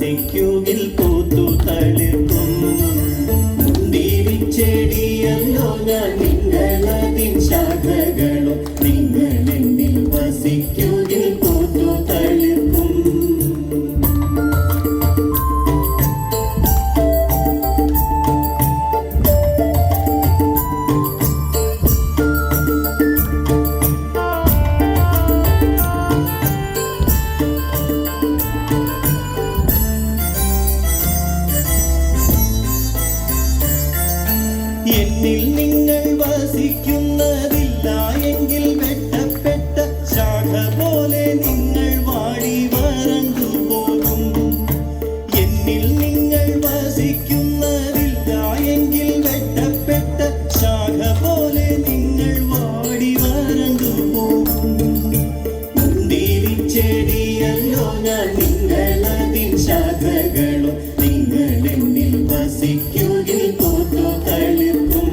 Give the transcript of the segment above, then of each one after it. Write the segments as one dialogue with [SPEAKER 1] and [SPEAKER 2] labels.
[SPEAKER 1] വസിക്കുകിൽ പൂത്തു തളിർക്കും. മുന്തിരിച്ചെടിയല്ലോ ഞാൻ നിങ്ങളതിൻ ശാഖകളും നിങ്ങൾ എന്നിൽ വസിക്കുകിൽ പൂത്തു തളിർക്കും. എന്നിൽ നിങ്ങൾ വസിക്കുന്നതില്ല എങ്കിൽ വെട്ടപ്പെട്ട ശാഖ പോലെ നിങ്ങൾ വാടി വരണ്ടു പോകും. എന്നിൽ നിങ്ങൾ വസിക്കുന്നതില്ല എങ്കിൽ വെട്ടപ്പെട്ട ശാഖ പോലെ നിങ്ങൾ വാടി വരണ്ടു പോകും. മുന്തിരിച്ചെടിയല്ലോ ഞാൻ നിങ്ങളതിൻ ശാഖകളും നിങ്ങൾ എന്നിൽ വസിക്കുകിൽ പൂത്തു തളിർക്കും.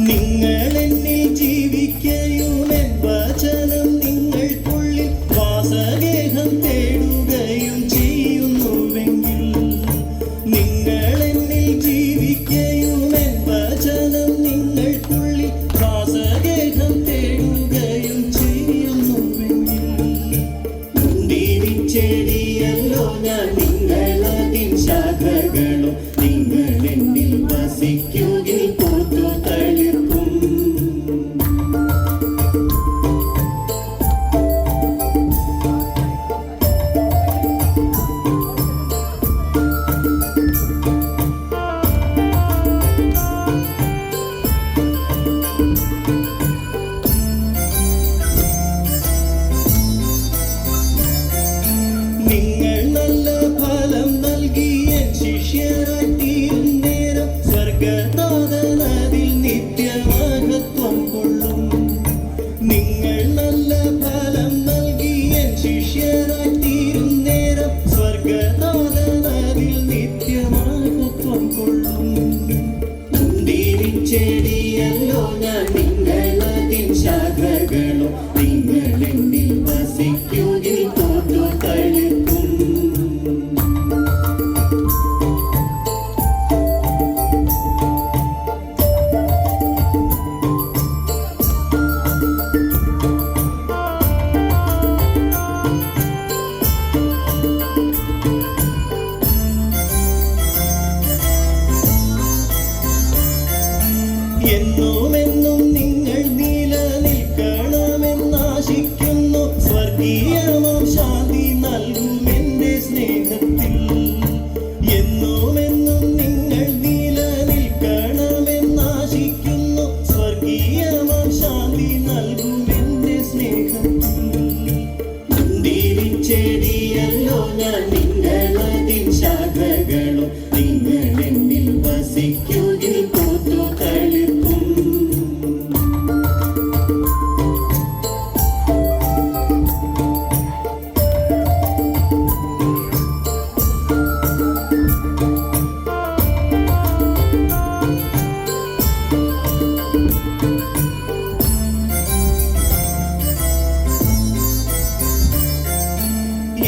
[SPEAKER 1] നിങ്ങൾ എന്നിൽ ജീവിക്കയും എൻ വചനം നിങ്ങൾക്കുള്ളിൽ വാസഗേഹം തേടുകയും ചെയ്യുന്നുവെങ്കിൽ, നിങ്ങൾ എന്നിൽ ജീവിക്കയും എൻ വചനം നിങ്ങൾക്കുള്ളിൽ വാസഗേഹം തേടുകയും ചെയ്യുന്നുവെങ്കിൽ, മുന്തിരിച്ചെടിയല്ലോ ഞാൻ നിങ്ങളതിൻ ശാഖകളും നിങ്ങൾ എന്നിൽ വസിക്കുകിൽ പൂത്തു തളിർക്കും. നിങ്ങൾ നല്ല ഫലം നൽകി എൻ ശിഷ്യരായി തീരും നേരം സ്വർഗ്ഗനാഥനതിൽ നിത്യമഹത്വം കൊള്ളും. നിങ്ങൾ നല്ല ഫലം നൽകി എൻ ശിഷ്യരായി തീരും നേരം സ്വർഗ്ഗനാഥനതിൽ നിത്യമഹത്വം കൊള്ളും. മുന്തിരിച്ചെടിയല്ലോ ഞാൻ നിങ്ങളതിൻ ശാഖകളും നിങ്ങൾ എന്നിൽ വസിക്കുകിൽ പൂത്തു തളിർക്കും. എന്നുമെന്നും നിങ്ങൾ നിലനിൽക്കണമെന്നാശിക്കുന്നു. സ്വർഗീയമാം ശാന്തി നൽകും എൻ്റെ സ്നേഹത്തിൽ. എന്നുമെന്നും നിങ്ങൾ നിലനിൽക്കണമെന്നാശിക്കുന്നു. സ്വർഗീയമാം ശാന്തി നൽകും എൻ്റെ സ്നേഹത്തിൽ. മുന്തിരിച്ചെടിയല്ലോ ഞാൻ നിങ്ങളതിൻ ശാഖകളും നിങ്ങൾ എന്നിൽ വസിക്കുകിൽ പൂത്തു തളിർക്കും.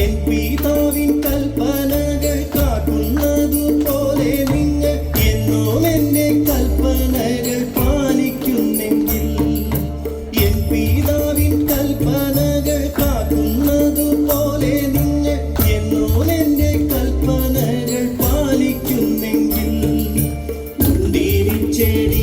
[SPEAKER 1] എൻ പിതാവിൻ കൽപ്പനകൾ കാക്കുന്നതുപോലെ നിങ്ങൾ എന്നും എൻ്റെ കൽപ്പനകൾ പാലിക്കുന്നെങ്കിൽ, എൻ പിതാവിൻ കൽപ്പനകൾ കാക്കുന്നതുപോലെ നിങ്ങൾ എന്നും എൻ്റെ കൽപ്പനകൾ പാലിക്കുന്നെങ്കിൽ, മുന്തിരിച്ചെടി